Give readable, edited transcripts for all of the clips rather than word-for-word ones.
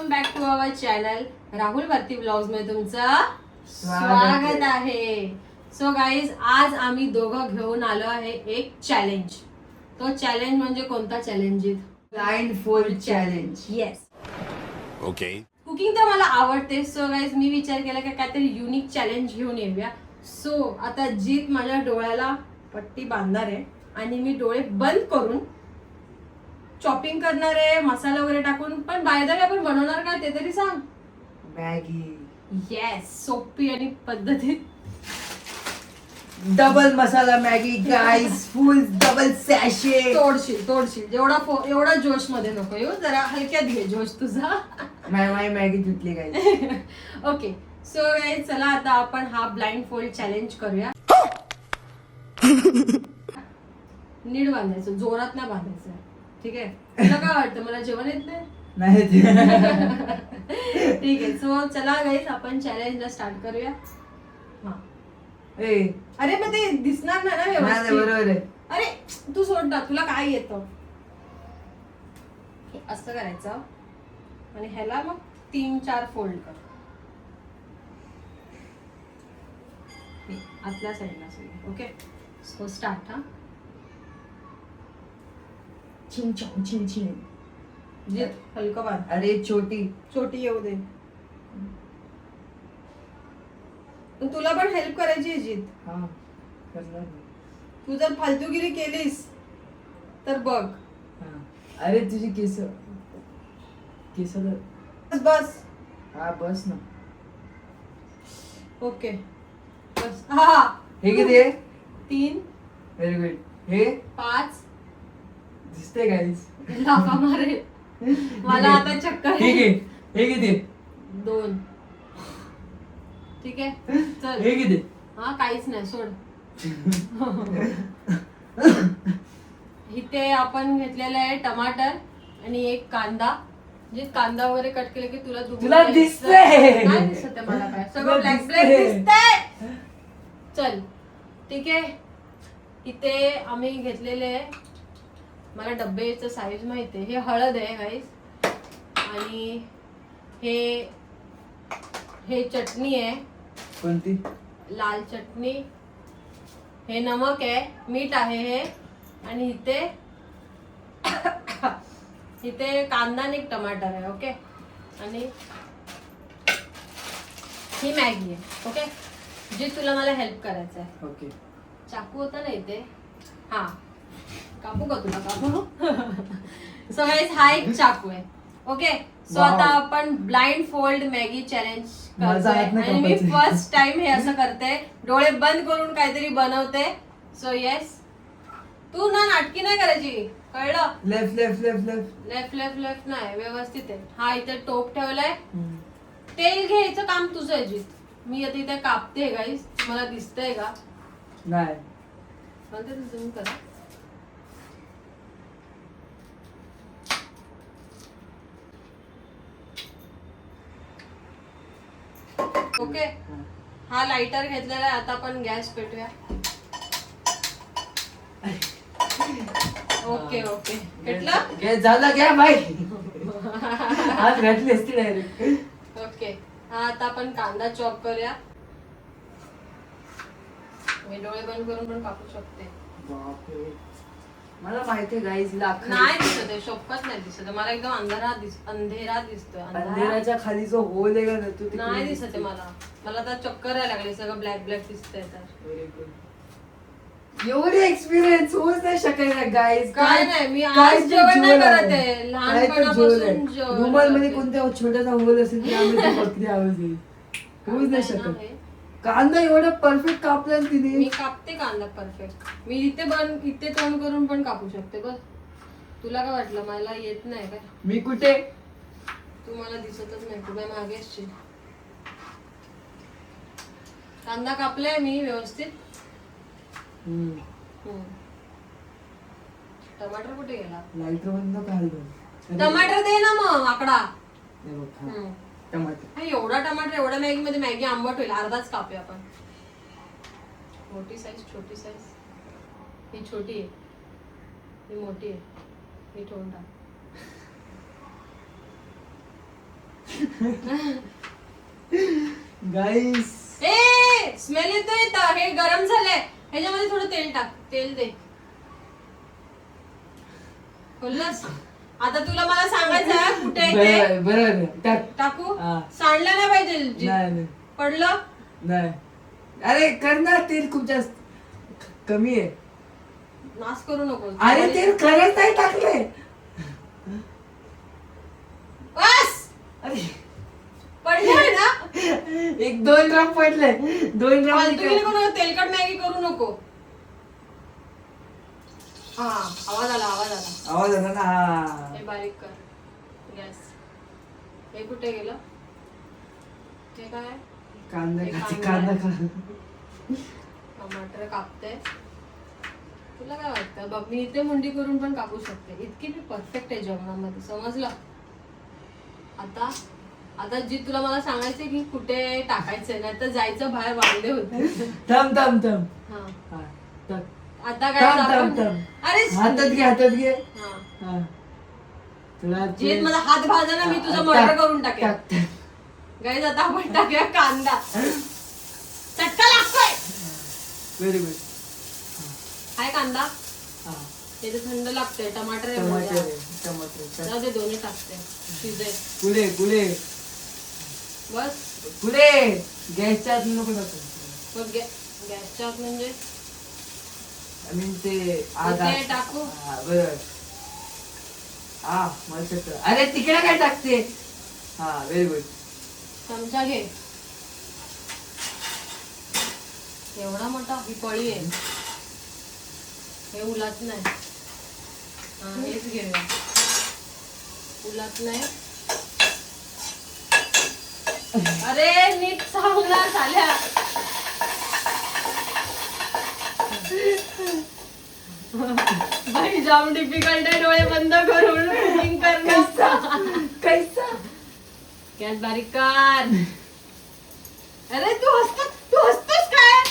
Welcome back to our channel Rahul Bharti blogs मध्ये तुमचं स्वागत आहे. सो गाईज, आज आम्ही दोघं घेऊन आलो आहे एक चॅलेंज. तो चॅलेंज म्हणजे कोणता challenge? Blind fold challenge. Yes. Okay. Cooking तर मला आवडते. सो गाईज, मी विचार केला की काहीतरी युनिक चॅलेंज घेऊन येऊया. सो आता जीत माझ्या डोळ्याला पट्टी बांधणार आहे आणि मी डोळे बंद करून चॉपिंग करणार आहे, मसाला वगैरे टाकून. पण बाय द वे आपण बनवणार काय ते तरी सांग. मॅगी. येस, सोपी आणि पद्धतीत. Double masala Maggi guys. Full double sachet. तोडशील एवढा जोश मध्ये नको येऊ, जरा हलक्यात घे जोश तुझा. माझी मॅगी तुटली गाईस. ओके, सो गाईज, चला आता आपण हा ब्लाइंड फोल्ड चॅलेंज करूया. नीट बांधायचं, जोरात नाही बांधायचं. ठीक आहे? तुला काय वाटतं, मला जेवण येत नाही? ठीक आहे. सो चला गाईज, आपण चॅलेंजला स्टार्ट करूया. हा. अरे मग ते दिसणार नाही ना व्यवस्थित. बरोबर आहे. अरे तू सोड ना, तुला काय येतं. असं करायचं आणि ह्याला मग 3-4 फोल्ड कर. आतल्या साईडला सगळं. Okay, so start. हा, चिंग. जे हलकं बांध. अरे छोटी येऊ दे. तुला पण हेल्प करायची आहे जीत. हा करणार मी. तू जर फालतूगिरी केलीस तर बघ. अरे तुझी केस बस. हा बस ना. ओके, बस. हा, हे किती आहे? 3. Very good. हे 5. दिसते गाईस. लाफा मारे मला आता चक्कर. ठीक आहे. हे किती? 2. ठीक आहे, चल. हे किती? हा, काहीच नाही, सोड. इथे आपण घेतलेलं आहे टमाटर आणि एक कांदा. जे कांदा वगैरे कट केले की तुला दिसतंय. नाही दिसत आहे मला, काय सगळं ब्लॅक दिसतंय. दिसतंय. चल, ठीक आहे. इथे आम्ही घेतलेले आहे, मला डब्बेचं साईज माहिती आहे. हे हळद आहे गाईस, आणि हे चटणी आहे. कोणती? लाल चटणी. हे नमक आहे, मीठ आहे हे, आणि इथे कांदा आणि एक टमाटर आहे. ओके, आणि ही मॅगी आहे. ओके, जी तुला मला हेल्प करायचं आहे. ओके. चाकू होता ना इथे. हा, कापू का तुला? कापू. सो गाईस, हा एक चाकू आहे. ओके, सो आता आपण ब्लाइंड फोल्ड मॅगी चॅलेंज करतोय आणि मी फर्स्ट टाइम हे असं करते, डोळे बंद करून काहीतरी बनवते. सो येस, तू ना नाटकी नाही करायची, कळलं? लेफ्ट नाही, व्यवस्थित आहे. हा, इथे टोप ठेवलाय. तेल घ्यायचं काम तुझं आहे जीत. मी आता इथे कापते गाईस, मला दिसतंय का? नाही. म्हणते तू झूम करा. ओके, हा लाइटर घेतलेला आहे. आता आपण गॅस पेटूया. ओके, पेटलं? गॅस झाला घ्या बाई. आज घातली असती डायरेक्ट. ओके, हा, आता आपण कांदा चॉप करूया. मी डोळे बंद करून पण कापू शकते. बापरे, मला माहिती आहे गाईस. नाही दिसत आहे, शपथ नाही दिसत आहे मला. एकदम अंधेरा दिसतोय. अंधेराच्या खाली जो होल आहे ना, तो नाही दिसत आहे मला आता चक्कर यायला लागली. सगळं ब्लॅक दिसतंय. तर एवढे एक्सपिरियन्स होऊच नाही शकत गाईस. काय नाही, मी आज जेवण नाही करत आहे. लहानपणापासून रुमाल मध्ये कोणत्या छोटासा होल असेल त्यामध्ये बकरी आवाज येईल. होऊच नाही शकत. कांदा एवढा परफेक्ट कापला तिने. मी कापते कांदा परफेक्ट. मी इथे तोंड करून पण कापू शकते. बस, तुला काय वाटलं मला येत नाही काय? मी कुठे? तू मला दिसतच नाही, तू काय मागे असशील. कांदा कापलाय मी व्यवस्थित. टमाटर कुठे गेला? लाईटर बंद काढ. टमाटर दे ना मग, आकडा. टमाटर. एवढा टमाटर एवढ्या मॅगी मध्ये मॅगी आंबट होईल. अर्धाच कापूया आपण. मोठी साईज, छोटी साईज. ही छोटी आहे, ही मोठी आहे. ही ठेवून टाक. गाईस ए स्मेल येतोय इथं. हे गरम झालंय. ह्याच्यामध्ये थोडं तेल टाक. तेल दे. बोललास आता तुला मला सांगायचं आहे कुठे आहे ते. बरोबर टाक. टाकू. हा. सांडलं नाही पाहिजे. नाही पडलं नाही. अरे कर ना, तेल खूप जास्त कमी आहे. नाश करू नको. अरे तेल खरंच नाही टाकले. बस अरे पडलंय ना. 1-2 ड्रॉप पडले. 2 फालतूगिरी ड्रॉप. करू नको. तेलकट मॅगी करू नको. हा आवाज आला. आवाज आला ना. हा. हे बारीक कर गॅस. हे कुठे गेलं. ते काय कांदा हे खाते, कांदा कांदा खा. टमाटर कापते. तुला काय वाटतं बघ मी इथे मुंडी करून पण कापू शकते. इतकी मी परफेक्ट आहे जेवणामध्ये. समजलं. आता जी तुला मला सांगायचं की कुठे टाकायचंय नाही तर जायचं बाहेर वांदे होते. थांब. हा हा, टाक. आता काय थांब, आपण- थांब. अरे हातात घे. हा. हा. तुला जे माझा हात भाजा ना मी तुझं मर्डर करून टाकेन. टाक. गाईज आता आपण टाकूया कांदा. चटका लागतोय. Very good. हाय कांदा. हा. ते तर थंड लागतंय. टमाटर आहे टमाटर माझ्या. आहे, टमाटर टाक. जाऊ दे दोन्ही टाकते. शिजेल. पुढे बस गॅसच्या आत नको टाकू. मग गॅसच्या आत म्हणजे आय मीन ते इथे टाकू. हा, बरोबर. हा मला शकतो. अरे तिकडे काय टाकते. हा व्हेरी गुड. चमचा घे. एवढा मोठा ही पळी आहे. हे उलात नाही. हा हेच घेऊया. उलात नाही. अरे नीट चांगला झाल्या. भाई जाम डिफिकल्ट आहे. डोळे बंद करून कुकिंग करणं. कैसा गॅस बारीक कर. अरे तू हसतोस काय.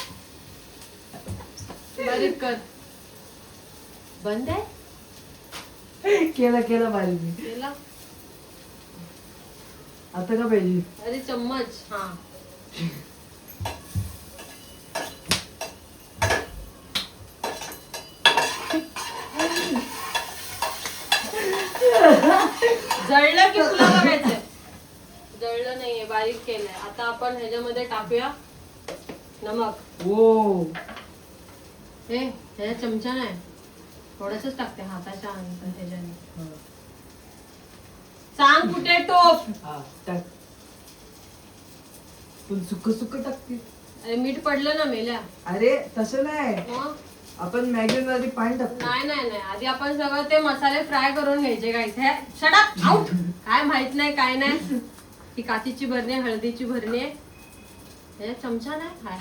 बारीक कर. बंद आहे. केला बारीक मी. केला. आता का पाहिजे. अरे चम्मच. हा जळलं की तुला बघायचंय. जळलं नाहीये. बारीक केलंय. आता आपण ह्याच्यामध्ये टाकूया नमक. ओ हे ह्याच्या चमचा नाही. थोडंसंच टाकते हाताच्या ह्याच्याने. सांग कुठे टोप. हा टाक. तू सुक्क टाकते. अरे मीठ पडलं ना मेल्या. अरे तसं नाही. मग आपण मॅगी मध्ये पाणी टाकतो. नाही आधी आपण सगळं ते मसाले फ्राय करून घ्यायचे. काय इथे शट अप आउट. काय माहित नाही काय नाही. ही काचीची भरणी आहे. हळदीची भरणी आहे. हे चमचा नाही. हाय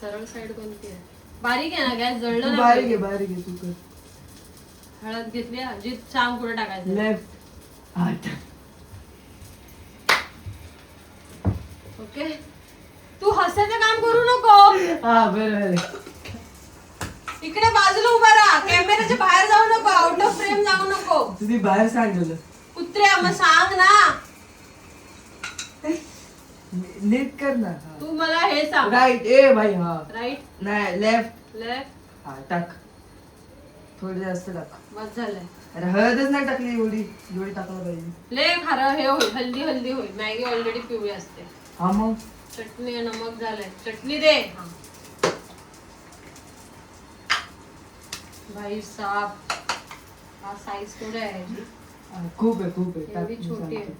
सरळ साईड कोणती आहे. बारीक आहे ना गॅस. जळलं तू नाही. बारीक आहे तू कर. हळद घेतली. जी सांग कुठे टाकायचं. लेफ्ट. हा टाक. ओके. तू हसायचं काम करू नको. हा बरोबर. इकडे बाजूला उभा राहा. कॅमेऱ्याच्या बाहेर जाऊ नको. आउट ऑफ फ्रेम जाऊ नको. तुम्ही बाहेर सांगितलं. कुत्र्या मग सांग ना. नीट कर ना. तू मला हे सांग. राईट. ए भाई. हा राईट नाही लेफ्ट. लेफ्ट. हा टाक. थोडी जास्त टाक. बस झालंय. अरे हळदच नाही टाकली. एवढी टाकला पाहिजे. लय खारं हे होईल. हल्दी होईल. मॅगी ऑलरेडी पिवळी असते. हा मग चटणी नमक झालंय. चटणी दे. हा. भाई साहब हा साईज थोडा आहे. खूप आहे टाक. एवढी छोटी आहे.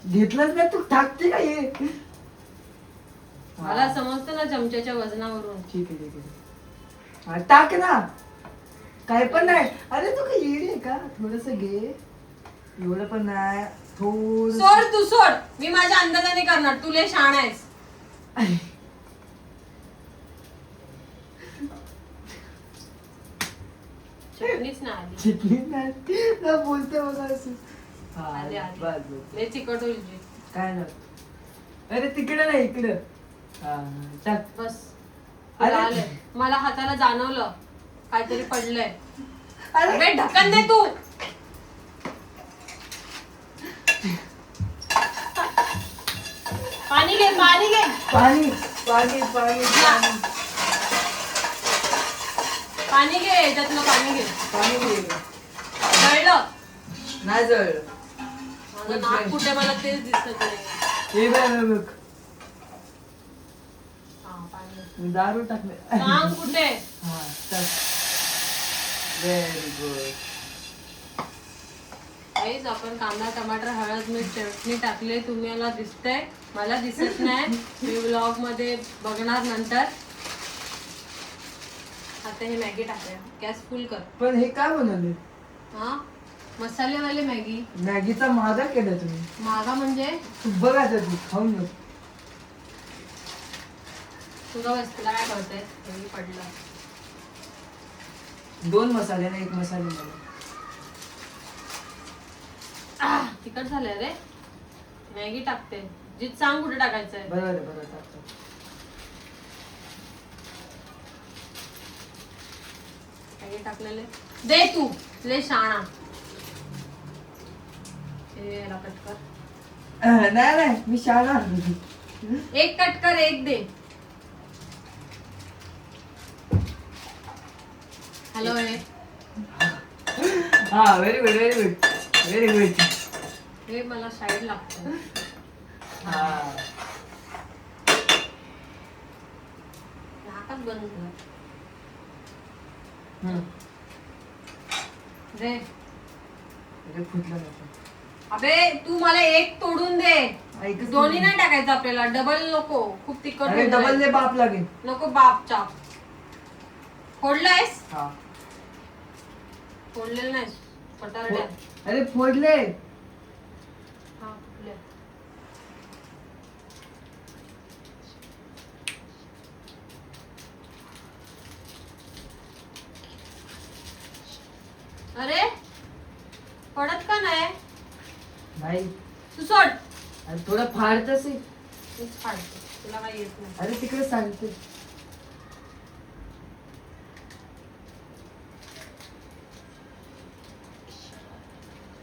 घेतलंच नाही तू. टाकते का हे. मला समजतं ना चमच्याच्या वजनावरून. ठीक आहे. हा टाक ना. काय पण नाही. अरे तू काय येडी आहे का. थोडस घे. एवढं पण नाही. थोडं सोड तू सोड. मी माझ्या अंदाजाने करणार. तू लय शहाणा आहेस. चटणीच ना आली. चिटणी नाही ना बोलते बघा असं. हा आली. बस. लय चिकट होईल जी. काय ना. अरे तिकडे नाही इकडं. हा टाक. बस. अरे. आले. मला हाताला जाणवलं काहीतरी पडलंय. अरे अबे ढक्कन दे तू. पाणी घे पाणी घे. पाणी पाणी पाणी पाणी पाणी घे याच्यातलं पाणी घे. पाणी घे. जळलं. नाही जळलं. माझं नाक कुठे मला तेच दिसत नाही. हे बघ हा पाणी. मी दारू टाकले. सांग कुठे. हा टाक. Very good. गाईज आपण कांदा टमाटर हळद मीठ चटणी टाकले. तुम्हाला दिसतंय मला दिसत नाही. मी व्लॉग मध्ये बघणार नंतर. आता हे मॅगी टाकूया. गॅस फुल कर. पण हे काय बनवले? हा मसालेवाले मॅगी. मॅगीचा मागा केला तुम्ही. मागा म्हणजे तू बघ आता तू खाऊन बघ. तुझा वस्तूला काय कळतंय मॅगी पडलं. 2 मसाले ना 1 मसाले मध्ये. तिखट झालंय रे. मॅगी टाकते. जीत सांग कुठे टाकायचंय. बरोबर आहे, बरोबर टाकतो. मॅगी टाकलेले दे तू. ले शाणा. हे याला कट कर. नाही नाही मी शाळा. एक कट कर एक दे. हॅलो हे हा very good very good very good. हे मला साईड लागतं. हा नाकात बंद कर. हम्म. दे. अरे फुटलं नको. अबे तू मला एक तोडून दे. ऐकच दोन्ही नाही. नाही टाकायचं आपल्याला. डबल नको. खूप तिखट अरे होऊन डबल जाईल. दे बाप लागेल. नको बाप चाप. फोडलायस. हा फोडलेलं नाही पटारड्या. अरे फोडले. हा फुटले. अरे पडत का नाही. नाही तू सोड. अरे थोडं फाडतच आहे. तूच फाडतो. तुला काही येत नाही. अरे तिकडे सांगते.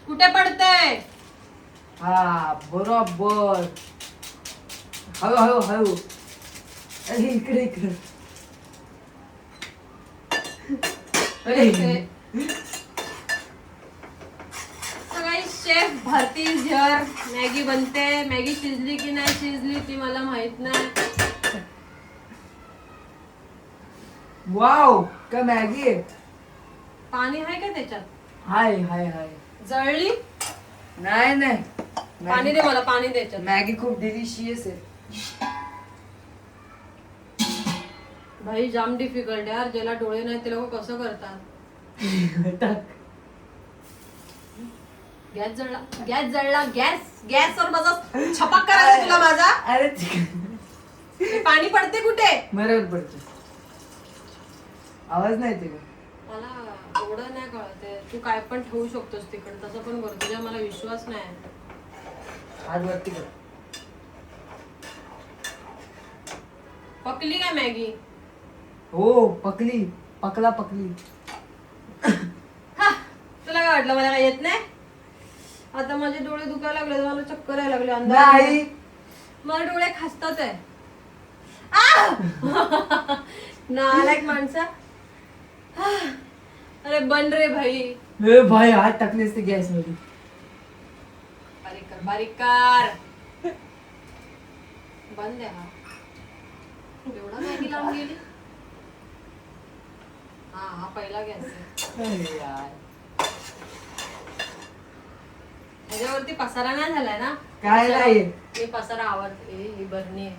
कुठे पडतंय. हा बरोबर. हळू हळू हळू. अरे इकडे इकडे. अरे सगळी शेफ भारती झर मॅगी बनते. मॅगी शिजली की नाही शिजली ती मला माहित नाही. वाव का मॅगी आहे. पाणी आहे का त्याच्यात. हाय हाय हाय. जळली. नाही नाही पाणी दे मला. पाणी दे त्याच्यात. मॅगी खूप डिलिशियस आहे. भाई जाम डिफिकल्ट यार. ज्याला डोळे नाही ते लोक कसं करतात. टाक. गॅस जळला. गॅस जळला. गॅसवर माझा छपाक करायचा तुला माझा. अरे हे पाणी पडते कुठे. बरोबर पडते. आवाज नाही येते का. मला एवढं नाही कळते. तू काय पण ठेवू शकतोस तिकडे. तसं पण कर. तुझ्या मला विश्वास नाही. हात वरती कर. पकली का मॅगी. हो पकली. पकला पकली. हा तुला काय वाटलं मला काय येत नाही. आता माझे डोळे दुखायला लागले. मला चक्कर यायला लागले. नाही मला डोळे खासतात आहे. नालायक माणसा. अरे बन रे भाई. हे भाई हात टाकलेस ते गॅस मध्ये. बारीक कर बारीक कर. बंद आहे हा. एवढा मॅगी लावून गेली. हा पहिला गॅस आहे. अरे यार ह्याच्यावरती पसारा नाही झालाय ना. काय नाही. मी पसारा आवडते. ही बरणी आहे.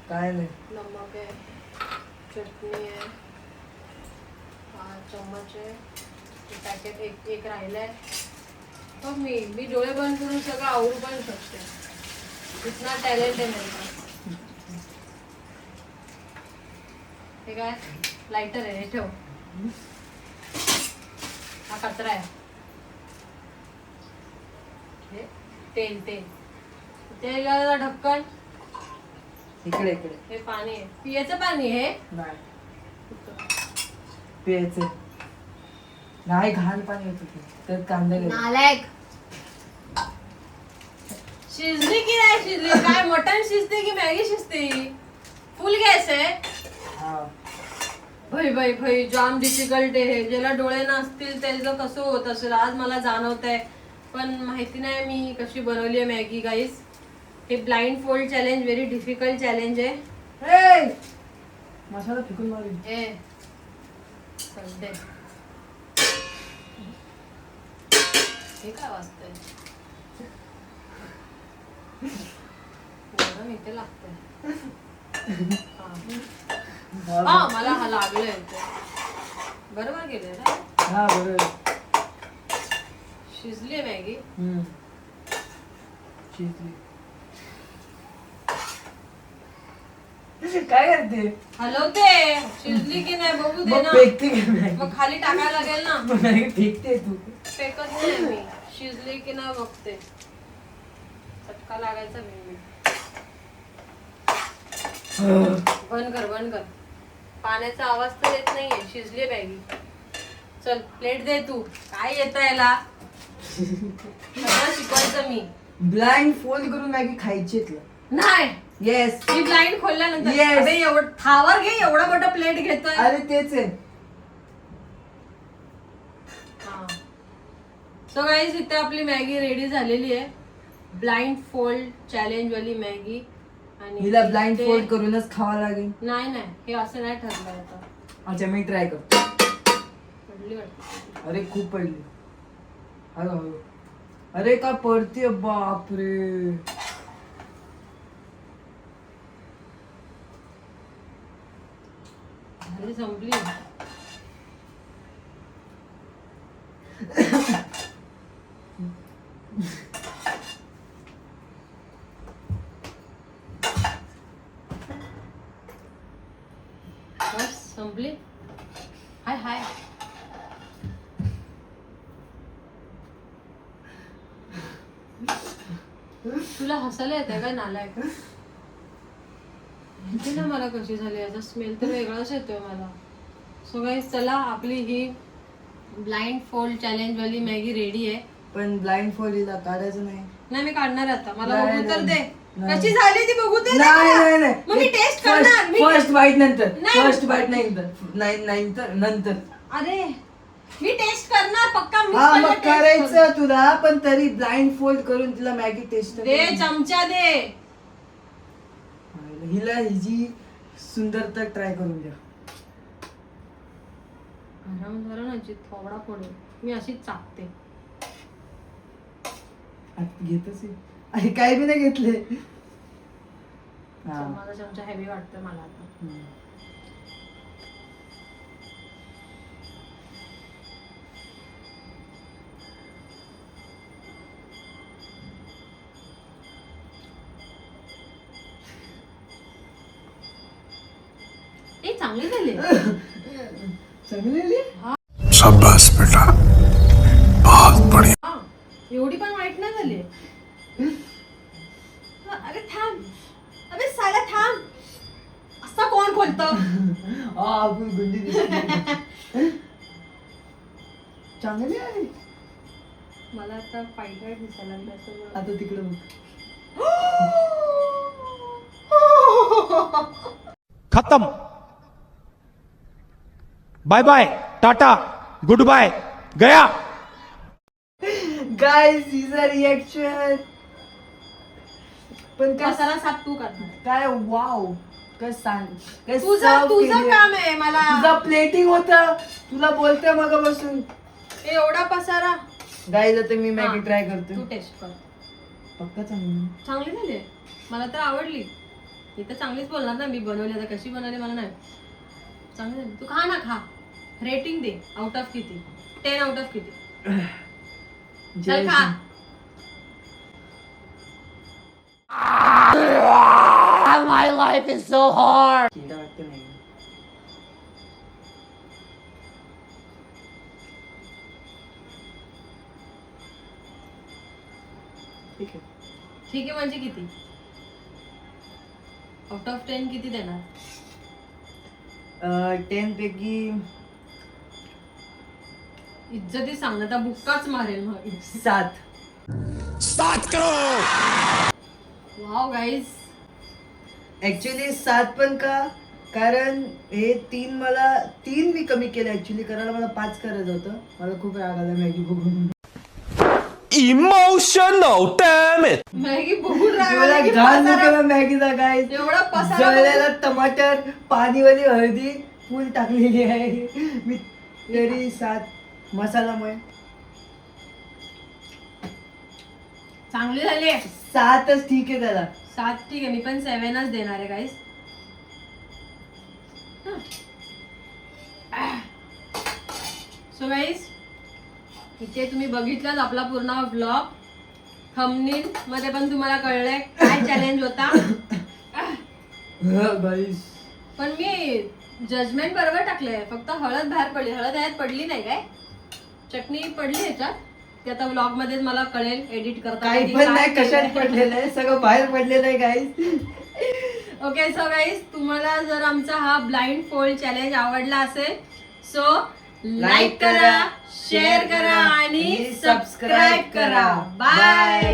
काय नाही. नमक आहे. चटणी आहे. हा चम्मच आहे. पॅकेट एक राहिलंय. बघ मी डोळे बंद करून सगळं आवडू पण शकते. इतना टॅलेंट आहे मेरे पास. हे काय लाइटर आहे. हे ठेव. हा कचरा आहे. हे तेल तेलाला ढक्कन. इकडे इकडे. हे पाणी आहे. पियाचं पाणी आहे. नाही प्यायचं. नाही घाण पाणी येत होते त्यात कांदा घाल. नालायक. शिजली की नाही शिजली? काय मटण शिजते की मॅगी शिजते? फुल गॅस आहे. हा भाई भाई जाम डिफिकल्ट आहे. ज्याला डोळे नसतील त्याचं कसं होत असेल आज मला जाणवत आहे. पण माहिती नाही मी कशी बनवली आहे मॅगी गाईस. हे blind fold challenge very difficult challenge आहे. ए! मसाला फेकून मारेल. सध्या हे काय वाजतंय? गरम इथे लागतंय. हा मला हा लागलंय इथे. बरोबर केलंय ना? हा बरोबर. शिजली मॅगी. शिजली. काय करते? हलवते. शिजली की नाही बघू दे मग ना. फेकते की नाही? मग खाली टाकायला लागेल ना. मग नाही फेकते तू. फेकत नाही मी. शिजली की नाही बघते. चटका लागायचा मी. बंद कर. पाण्याचा आवाज तर येत नाहीये. शिजली मॅगी. चल प्लेट दे तू. काय येतं याला? सगळं शिकवायचं मी. ब्लाइंड फोल्ड करून मॅगी खायची आहे तुला. नाही. येस. मी ब्लाइंड खोलल्यानंतर Yes. अबे एवढं थावर घे. एवढा मोठा प्लेट घेतोय. अरे तेच आहे. सो गाईज इथे आपली मॅगी रेडी झालेली आहे. ब्लाइंड फोल्ड चॅलेंज वाली मॅगी. आणि हिला ब्लाइंड ते- फोल्ड करूनच खावा लागेल. नाही हे असं नाही ठरलं आता. अच्छा मी ट्राय करतो. पडली वाटतं. अरे खूप पडली. हळू. अरे का पडते बापरे. झाली संपली. बस संपली. हाय तुला हसायला येते का नालायक? माहिती ना मला कशी झाली. याचा स्मेल तर वेगळाच येतोय मला. सो गाईज चला आपली ही ब्लाइंड फोल्ड चॅलेंज वाली मॅगी रेडी आहे. पण ब्लाइंड फोल्ड हिला काढायचं नाही. मी काढणार आता. मला नाही, बघू तर दे. नाही. कशी झाली ती बघू तर दे नाही मला. मग मी टेस्ट करणार. फर्स्ट बाईट नंतर. नाही. फर्स्ट बाईट नंतर. अरे मी टेस्ट करणार पक्का. मी हा पहिलं मग taste करणार. करायचं तुला पण तरी ब्लाइंड फोल्ड करून तिला मॅगी टेस्ट दे चमचा दे. हिला हिची सुंदरता ट्राय करून द्या. गरम ह्याची थोबडा पडू. मी अशीच चाकते. घेतच अरे काय बी नाही घेतले. माझा चमचा हेवी वाटतोय मला आता. चांगली झाली. चांगली शाबाश बेटा बहुत बढ़िया. एवढी पण वाईट नाही झाली. अरे थांब. अबे साला थांब. असं कोण बोलतं? आपण गुंडी दिसते. चांगली आहे. मला आता पायट दिसायला लागलं असं. आता तिकडे बघ. खत्म. Bye bye tata goodbye गया. Guys is reaction. पण काय मसाला साफ तू करणार. काय वाव काय सांग काय तुझं serve तुझं केली. काम आहे. मला तुझं प्लेटिंग होतं. तुला बोलते मग बसून. एवढा पसारा. गाईला तर मी मॅगी हा. ट्राय करतो. तू टेस्ट कर. पक्का चांगली. चांगली झाली. मला तर आवडली. मी तर चांगलीच बोलणार ना. मी बनवली आता कशी बनवली मला नाही. चांगली झाली. तू खा ना खा. Rating they. आउट ऑफ किती? 10 आउट ऑफ किती? चल खा. My life is so hard. किडा वाटतं नाही. ठीक आहे. ठीक आहे म्हणजे किती? आउट ऑफ 10 किती देणार? 10 पैकी इज्जती सांग आता बुक्काच मारेल मग. 7. Wow guys. ऍक्च्युली 7 पण का, कारण हे 3 मी कमी केलं ऍक्च्युली, करायला मला 5 करायचं होतं. मला खूप राग आला मॅगी बघून. Emotional, damn it! मॅगी बघून राग आला एवढा की घाण पसारा- केला मॅगीचा काय, एवढा पसारा जळलेला टमाटर, पाणीवाली हळदी फुल टाकलेली आहे मी. तरी 7 मसालामुळे चांगली झाली. 7च ठीक आहे त्याला. 7 ठीक आहे, मी पण 7च देणार आहे गाईस. सो गाईस, इथे तुम्ही बघितलात आपला पूर्ण व्लॉग. थंबनेल मध्ये पण तुम्हाला कळलंय काय चॅलेंज होता. पण मी जजमेंट बरोबर टाकलंय, फक्त हळद बाहेर पडली. हळद ह्यात पडली नाही काय, चटणी पडली ह्याच्यात. ते आता व्लॉग मध्येच मला कळेल एडिट करता. काही पण नाही, कशात पडलेलं आहे, सगळं बाहेर पडलेलं आहे गाईस. ओके सो गाईस, तुम्हाला जर आमचा हा ब्लाइंड फोल्ड चॅलेंज आवडला असेल सो लाईक करा, शेअर करा आणि सबस्क्राईब करा. बाय.